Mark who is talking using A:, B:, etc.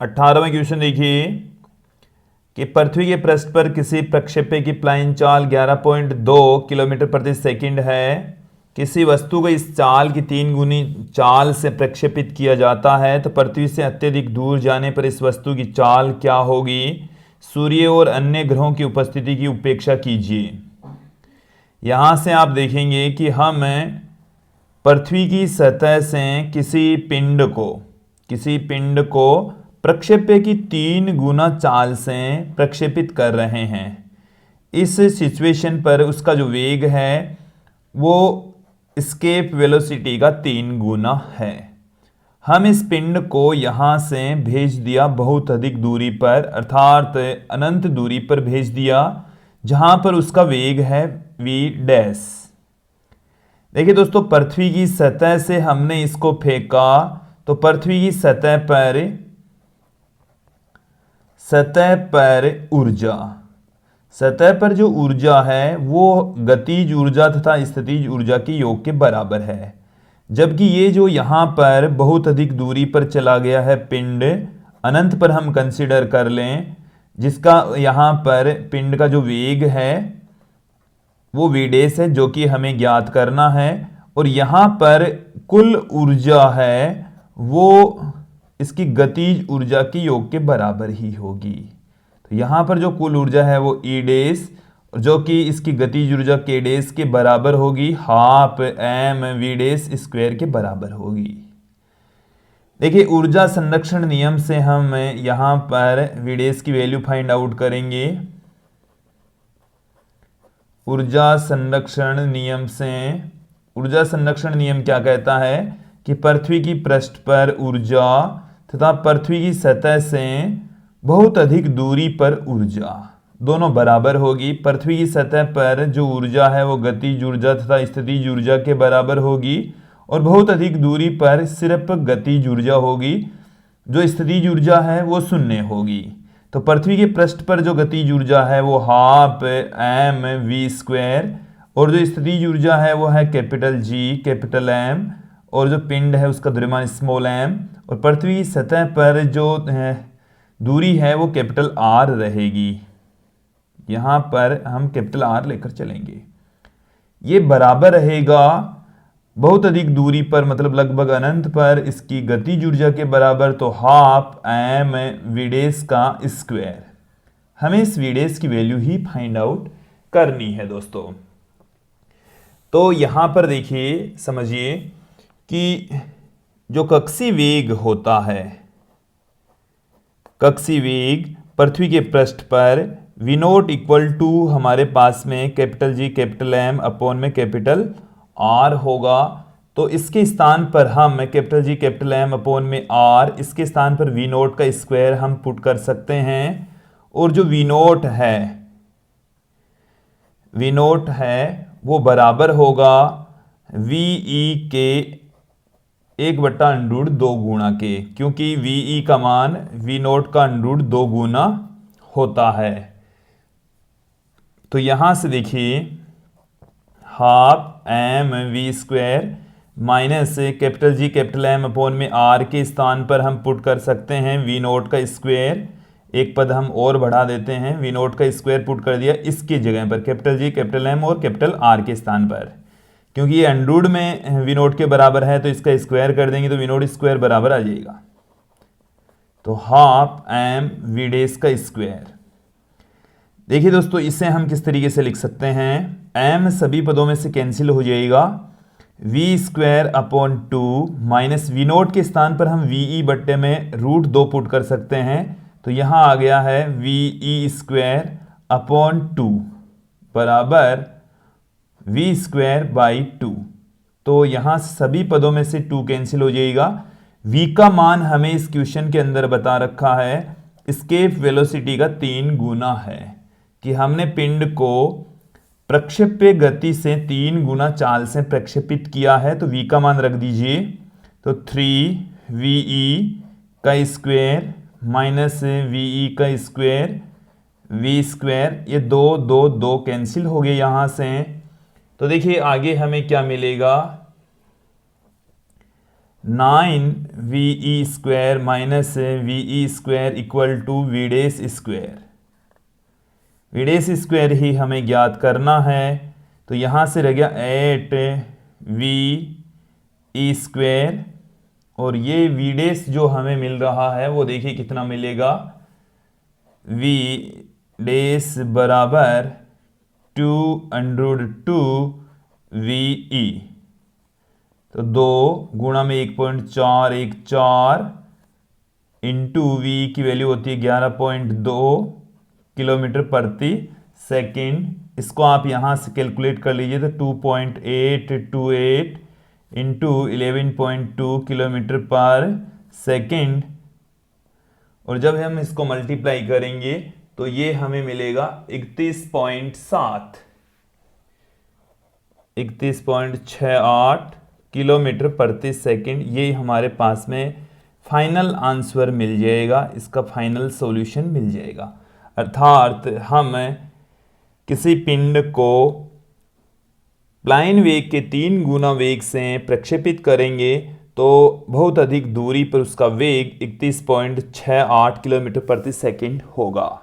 A: 18वां question देखिए कि पृथ्वी के पृष्ठ पर किसी प्रक्षेप्य की प्लाइन चाल 11.2 किलोमीटर प्रति सेकंड है। किसी वस्तु को इस चाल की 3 गुनी चाल से प्रक्षेपित किया जाता है तो पृथ्वी से अत्यधिक दूर जाने पर इस वस्तु की चाल क्या होगी। सूर्य और अन्य ग्रहों की उपस्थिति की उपेक्षा कीजिए। यहां से आप देखेंगे कि हम पृथ्वी की सतह से किसी पिंड को प्रक्षेप्य की 3 गुना चाल से प्रक्षेपित कर रहे हैं। इस सिचुएशन पर उसका जो वेग है वो एस्केप वेलोसिटी का 3 गुना है। हम इस पिंड को यहां से भेज दिया बहुत अधिक दूरी पर, अर्थात अनंत दूरी पर भेज दिया, जहां पर उसका वेग है v डैश। देखिए दोस्तों, पृथ्वी की सतह से हमने इसको फेंका तो पृथ्वी की सतह पर जो ऊर्जा है वो गतिज ऊर्जा तथा स्थितिज ऊर्जा के योग के बराबर है। जबकि ये जो यहां पर बहुत अधिक दूरी पर चला गया है पिंड, अनंत पर हम कंसीडर कर लें, जिसका यहां पर पिंड का जो वेग है वो v डैश है, जो कि हमें ज्ञात करना है। और यहां पर कुल ऊर्जा है वो इसकी गतिज ऊर्जा के योग के बराबर ही होगी। तो यहां पर जो कुल ऊर्जा है वो E डैश, जो कि इसकी गतिज ऊर्जा K डैश के बराबर होगी, हाफ mv डैश स्क्वायर के बराबर होगी। देखिए, ऊर्जा संरक्षण नियम से हम यहां पर v डैश की वैल्यू फाइंड आउट करेंगे। ऊर्जा संरक्षण नियम क्या कहता है कि पृथ्वी की पृष्ठ पर ऊर्जा तथा पृथ्वी की सतह से बहुत अधिक दूरी पर ऊर्जा दोनों बराबर होगी। पृथ्वी की सतह पर जो ऊर्जा है वो गतिज ऊर्जा तथा स्थितिज ऊर्जा के बराबर होगी और बहुत अधिक दूरी पर सिर्फ गतिज ऊर्जा होगी। जो स्थितिज ऊर्जा है वो शून्य होगी। तो पृथ्वी के पृष्ठ पर जो गतिज ऊर्जा है वो हाफ mv स्क्वायर और जो स्थितिज ऊर्जा है वो है कैपिटल G कैपिटल M और जो पिंड है उसका द्रव्यमान स्मॉल m और पृथ्वी की सतह पर जो दूरी है वो कैपिटल R रहेगी। यहां पर हम कैपिटल R लेकर चलेंगे। ये बराबर रहेगा बहुत अधिक दूरी पर, मतलब लगभग अनंत पर, इसकी गतिज ऊर्जा के बराबर, तो हाफ mv डैश का स्क्वायर। हमें इस v डैश की वैल्यू ही फाइंड आउट करनी है दोस्तों। तो यहां पर देखिए, समझिए कि जो कक्षीय वेग होता है, कक्षीय वेग पृथ्वी के पृष्ठ पर v नोट इक्वल टू हमारे पास में capital G capital M upon में कैपिटल R होगा। तो इसके स्थान पर हम capital G capital M upon में R, इसके स्थान पर v नोट का स्क्वायर हम पुट कर सकते हैं। और जो v नोट है वो बराबर होगा VE के 1/√2 गुणा के, क्योंकि VE का मान v नोट का √2 गुना होता है। तो यहां से देखिए, half mv square minus capital G capital M upon में R के स्थान पर हम पुट कर सकते हैं v नोट का स्क्वायर। एक पद हम और बढ़ा देते हैं, v नोट का स्क्वायर पुट कर दिया इसकी जगह पर कैपिटल G कैपिटल M और कैपिटल R के स्थान पर। क्योंकि ये अंडरूट में v नोट के बराबर है तो इसका स्क्वायर कर देंगे तो v नोट स्क्वायर बराबर आ जाएगा, तो हाफ mv डैश का स्क्वायर। देखिए दोस्तों, इसे हम किस तरीके से लिख सकते हैं, m सभी पदों में से कैंसिल हो जाएगा, v square upon 2 minus v note के स्थान पर हम ve बट्टे में √2 पुट कर सकते हैं। तो यहां आ गया है ve स्क्वायर अपॉन 2 बराबर v स्क्वायर बाई 2। तो यहां सभी पदों में से 2 कैंसिल हो जाएगा। v का मान हमें इस क्वेश्चन के अंदर बता रखा है एस्केप वेलोसिटी का 3 गुना है, कि हमने पिंड को प्रक्षेप्य गति से 3 गुना चाल से प्रक्षेपित किया है। तो v का मान रख दीजिए, तो 3ve का स्क्वायर माइनस ve का स्क्वायर v स्क्वायर, ये 2 कैंसिल हो गए यहां से। तो देखिए आगे हमें क्या मिलेगा, 9ve² minus ve² equal to v' square. v' ही हमें ज्ञात करना है, तो यहाँ से रह गया 8ve², और ये v' जो हमें मिल रहा है वो देखिए कितना मिलेगा, v' बराबर 2√2ve। तो 2 गुणा में 1.4 1 4 इंटू वी की वैल्यू होती है 11.2 किलोमीटर प्रति सेकंड। इसको आप यहाँ से कैलकुलेट कर लीजिए तो 2.828 इंटू 11.2 किलोमीटर पर सेकंड, और जब हम इसको मल्टीप्लाई करेंगे तो ये हमें मिलेगा 31.68 किलोमीटर प्रति सेकंड। ये हमारे पास में फाइनल आंसर मिल जाएगा, इसका फाइनल सॉल्यूशन मिल जाएगा। अर्थात हम किसी पिंड को प्लाइन वेग के 3 गुना वेग से प्रक्षेपित करेंगे तो बहुत अधिक दूरी पर उसका वेग 31.68 किलोमीटर प्रति सेकंड होगा।